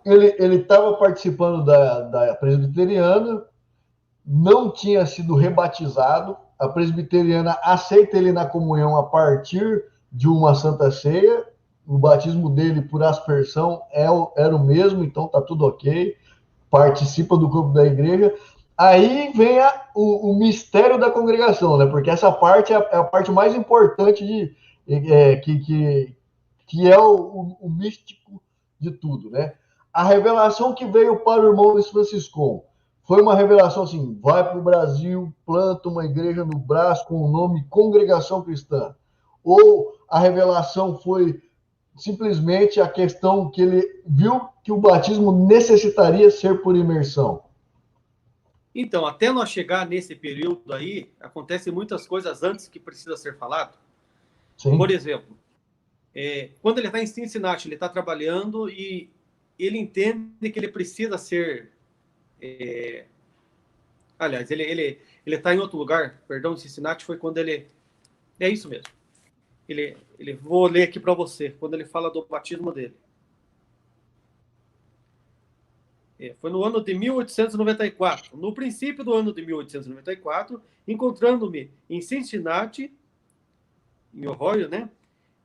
ele estava participando da presbiteriana, não tinha sido rebatizado, a presbiteriana aceita ele na comunhão a partir de uma Santa Ceia, o batismo dele por aspersão era o mesmo, então tá tudo ok, participa do corpo da igreja. Aí vem o mistério da congregação, né? Porque essa parte é a parte mais importante que é o místico de tudo, né? A revelação que veio para o irmão Luiz Franciscon foi uma revelação assim: vai para o Brasil, planta uma igreja no Brás com o nome Congregação Cristã. Ou a revelação foi simplesmente a questão que ele viu que o batismo necessitaria ser por imersão? Então, até nós chegar nesse período aí, acontecem muitas coisas antes que precisa ser falado. Sim. Por exemplo, quando ele está em Cincinnati, ele está trabalhando e ele entende que ele precisa ser... aliás, ele está em outro lugar, perdão, em Cincinnati foi quando ele... É isso mesmo. Vou ler aqui para você, quando ele fala do batismo dele. Foi no ano de 1894. No princípio do ano de 1894, encontrando-me em Cincinnati, em Ohio, né?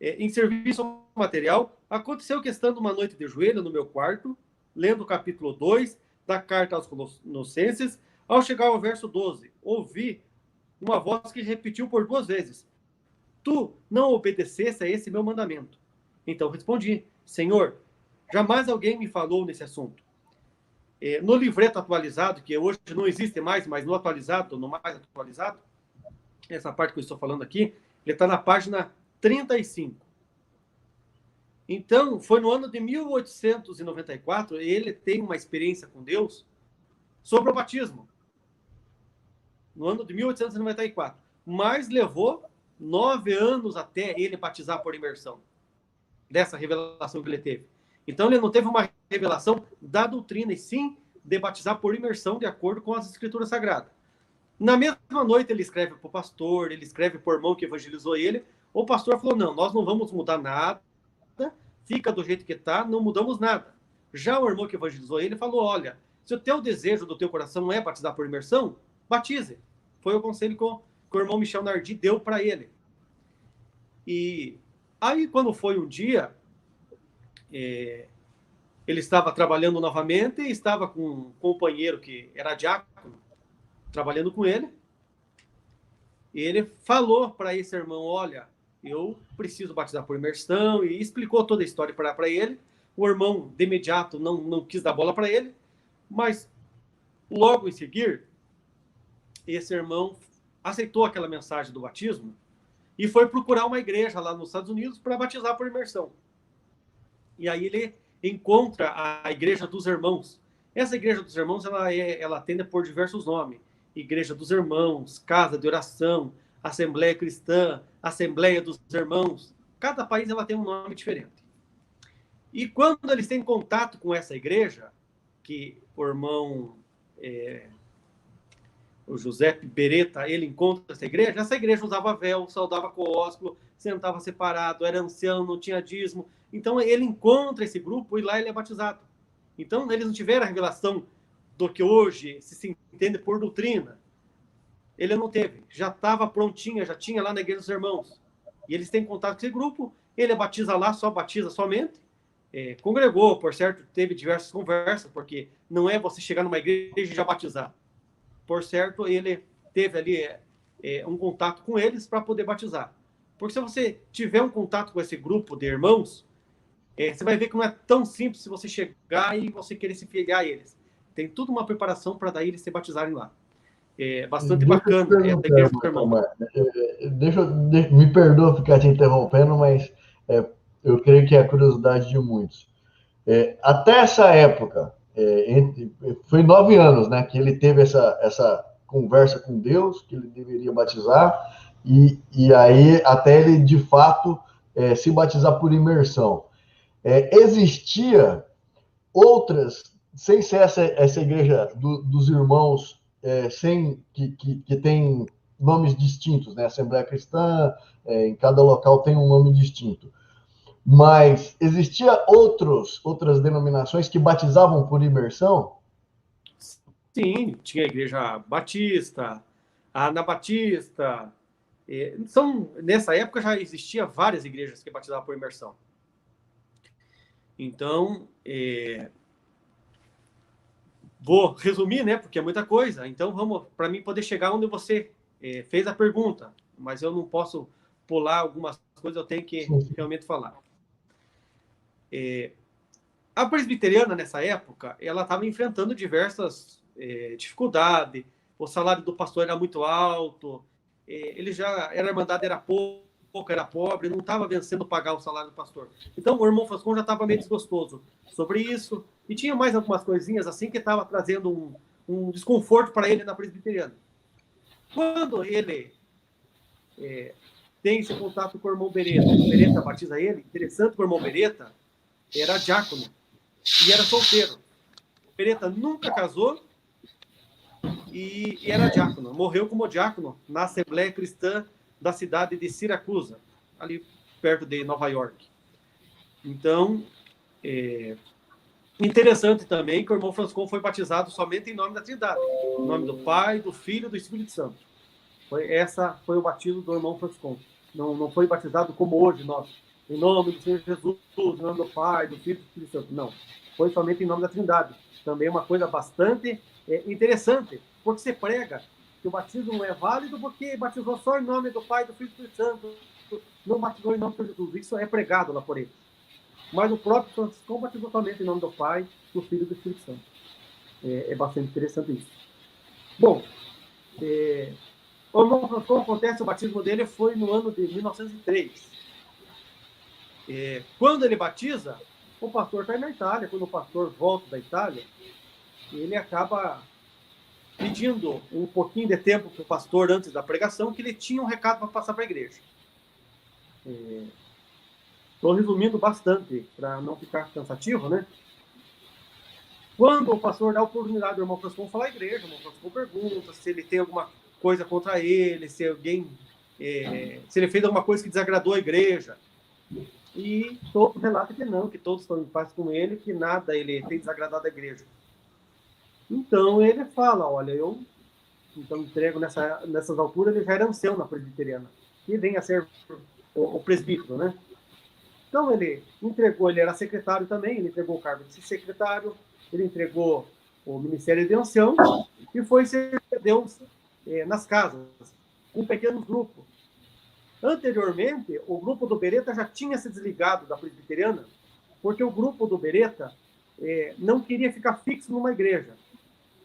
Em serviço material, aconteceu que, estando uma noite de joelho no meu quarto, lendo o capítulo 2 da carta aos Colossenses, ao chegar ao verso 12, ouvi uma voz que repetiu por 2 vezes: tu não obedecesse a esse meu mandamento. Então respondi: Senhor, jamais alguém me falou nesse assunto. No livreto atualizado, que hoje não existe mais, mas no atualizado, no mais atualizado, essa parte que eu estou falando aqui, ele está na página 35. Então, foi no ano de 1894, ele tem uma experiência com Deus sobre o batismo. No ano de 1894. Mas levou 9 anos até ele batizar por imersão. Dessa revelação que ele teve. Então, ele não teve uma revelação da doutrina, e sim de batizar por imersão, de acordo com as Escrituras Sagradas. Na mesma noite, ele escreve para o pastor, ele escreve para o irmão que evangelizou ele. O pastor falou: não, nós não vamos mudar nada, fica do jeito que está, não mudamos nada. Já o irmão que evangelizou ele falou: olha, se o teu desejo do teu coração é batizar por imersão, batize. Foi o conselho que o irmão Michel Nardi deu para ele. E aí, quando foi um dia, ele estava trabalhando novamente e estava com um companheiro que era diácono, trabalhando com ele. E ele falou para esse irmão: olha, eu preciso batizar por imersão, e explicou toda a história para ele. O irmão, de imediato, não quis dar bola para ele, mas logo em seguir, esse irmão aceitou aquela mensagem do batismo e foi procurar uma igreja lá nos Estados Unidos para batizar por imersão. E aí ele encontra a Igreja dos Irmãos. Essa Igreja dos Irmãos, ela atende por diversos nomes: Igreja dos Irmãos, Casa de Oração, Assembleia Cristã, Assembleia dos Irmãos. Cada país ela tem um nome diferente. E quando eles têm contato com essa igreja, que o irmão o José Beretta, ele encontra essa igreja usava véu, saudava com o ósculo, sentava separado, era ancião, não tinha dízimo. Então ele encontra esse grupo e lá ele é batizado. Então eles não tiveram a revelação do que hoje se entende por doutrina. Ele não teve, já estava prontinha, já tinha lá na Igreja dos Irmãos. E eles têm contato com esse grupo, ele batiza lá, só batiza somente. Congregou, por certo, teve diversas conversas, porque não é você chegar numa igreja e já batizar. Por certo, ele teve ali um contato com eles para poder batizar. Porque se você tiver um contato com esse grupo de irmãos, você vai ver que não é tão simples se você chegar e você querer se filiar a eles. Tem tudo uma preparação para daí eles se batizarem lá. Bastante bacana. Me perdoa ficar te interrompendo, mas eu creio que é a curiosidade de muitos. Até essa época, foi 9 anos, né, que ele teve essa conversa com Deus, que ele deveria batizar, e aí até ele, de fato, se batizar por imersão. Existia outras, sem ser essa igreja dos irmãos, que tem nomes distintos, né? Assembleia Cristã, em cada local tem um nome distinto. Mas existia outras denominações que batizavam por imersão? Sim, tinha a Igreja Batista, a Anabatista. Nessa época já existia várias igrejas que batizavam por imersão. Então, vou resumir, né? Porque é muita coisa. Então, vamos para mim poder chegar onde você fez a pergunta. Mas eu não posso pular algumas coisas, eu tenho que realmente falar. A presbiteriana, nessa época, ela estava enfrentando diversas dificuldades. O salário do pastor era muito alto, ele já era, a irmandade era pouco, era pobre, não estava vencendo pagar o salário do pastor. Então, o irmão Frascon já estava meio desgostoso sobre isso, e tinha mais algumas coisinhas assim que estava trazendo um desconforto para ele na presbiteriana. Quando ele tem esse contato com o irmão Beretta, o Beretta batiza ele, interessante que o irmão Beretta era diácono e era solteiro. O Beretta nunca casou e era diácono. Morreu como diácono na Assembleia Cristã da cidade de Siracusa, ali perto de Nova York. Então, interessante também que o irmão Frascon foi batizado somente em nome da Trindade. Em nome do Pai, do Filho e do Espírito Santo. Essa foi o batismo do irmão Frascon. Não foi batizado como hoje nós. Em nome do Senhor Jesus, em nome do Pai, do Filho e do Espírito Santo. Não. Foi somente em nome da Trindade. Também uma coisa bastante interessante, porque você prega que o batismo não é válido porque batizou só em nome do Pai, do Filho e do Espírito Santo, não batizou em nome de Jesus. Isso é pregado lá por ele. Mas o próprio Francisco batizou somente em nome do Pai, do Filho e do Espírito Santo. É bastante interessante isso. Bom, o irmão Francisco, acontece, o batismo dele foi no ano de 1903. Quando ele batiza, o pastor está na Itália. Quando o pastor volta da Itália, ele acaba pedindo um pouquinho de tempo para o pastor antes da pregação, que ele tinha um recado para passar para a igreja. Estou resumindo bastante para não ficar cansativo, né? Quando o pastor dá a oportunidade do irmão Francisco falar à igreja, o irmão Francisco pergunta se ele tem alguma coisa contra ele, se ele fez alguma coisa que desagradou a igreja. E todos relatam que não, que todos estão em paz com ele, que nada ele tem desagradado a igreja. Então ele fala, olha, eu entrego nessas alturas, ele já era ancião na presbiteriana, e vem a ser o presbítero, né? Então ele entregou, ele era secretário também, ele entregou o cargo de secretário, ele entregou o ministério de ancião e foi servir a Deus nas casas, com pequenos grupos. Anteriormente, o grupo do Beretta já tinha se desligado da presbiteriana, porque o grupo do Beretta não queria ficar fixo numa igreja.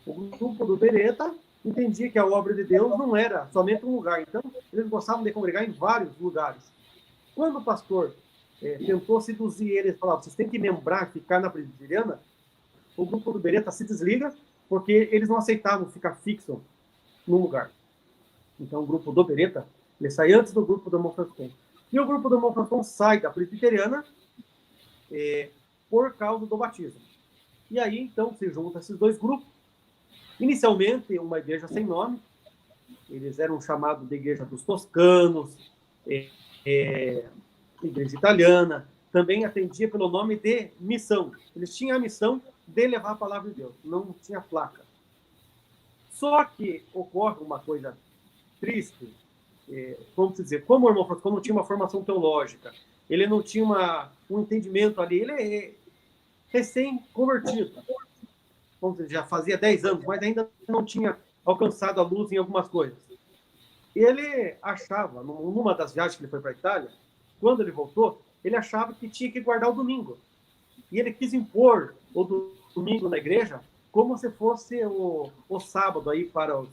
O grupo do Beretta entendia que a obra de Deus não era somente um lugar, então eles gostavam de congregar em vários lugares. Quando o pastor tentou seduzir eles e falava, vocês têm que membrar, ficar na presbiteriana, o grupo do Beretta se desliga, porque eles não aceitavam ficar fixo num lugar. Então o grupo do Beretta, ele sai antes do grupo do irmão Francisco. E o grupo do irmão Francisco sai da presbiteriana por causa do batismo. E aí, então, se juntam esses dois grupos. Inicialmente, uma igreja sem nome. Eles eram chamados de Igreja dos Toscanos, igreja italiana. Também atendia pelo nome de missão. Eles tinham a missão de levar a palavra de Deus. Não tinha placa. Só que ocorre uma coisa triste. Vamos dizer, como o irmão Francisco não tinha uma formação teológica, ele não tinha um entendimento ali, ele é recém-convertido. Vamos dizer, já fazia 10 anos, mas ainda não tinha alcançado a luz em algumas coisas. Ele achava, numa das viagens que ele foi para a Itália, quando ele voltou, ele achava que tinha que guardar o domingo. E ele quis impor o domingo na igreja como se fosse o sábado aí para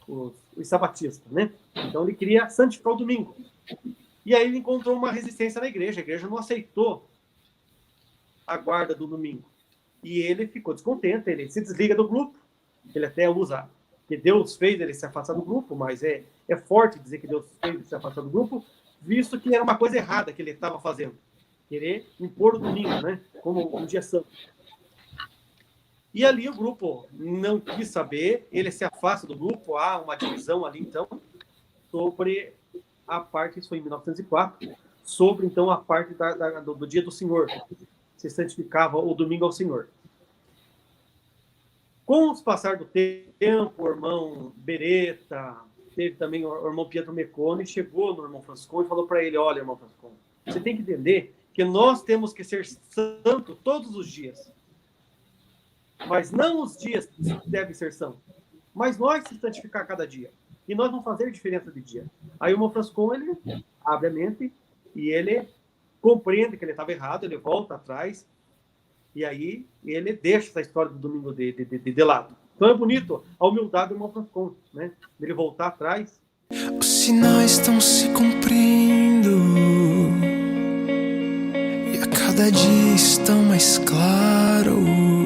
os sabatistas, né? Então ele queria santificar o domingo. E aí ele encontrou uma resistência na igreja. A igreja não aceitou a guarda do domingo. E ele ficou descontente, ele se desliga do grupo. Ele até usa que Deus fez ele se afastar do grupo, mas é forte dizer que Deus fez ele se afastar do grupo, visto que era uma coisa errada que ele estava fazendo. Querer impor o domingo, né? Como um dia santo. E ali o grupo não quis saber, ele se afasta do grupo, há uma divisão ali, então, sobre a parte, isso foi em 1904, sobre, então, a parte do dia do Senhor. Se santificava o domingo ao Senhor. Com o passar do tempo, o irmão Beretta, teve também o irmão Pietro Mecconi, chegou no irmão Franciscon e falou para ele, olha, irmão Franciscon, você tem que entender que nós temos que ser santos todos os dias. Mas não os dias devem ser santos. Mas nós se santificar cada dia. E nós vamos fazer diferença de dia. Aí o irmão Franciscon, ele abre a mente e ele compreende que ele estava errado, ele volta atrás e aí ele deixa essa história do domingo de lado. Então é bonito a humildade do irmão Franciscon, né? Ele voltar atrás. Os sinais estão se cumprindo e a cada dia estão mais claros.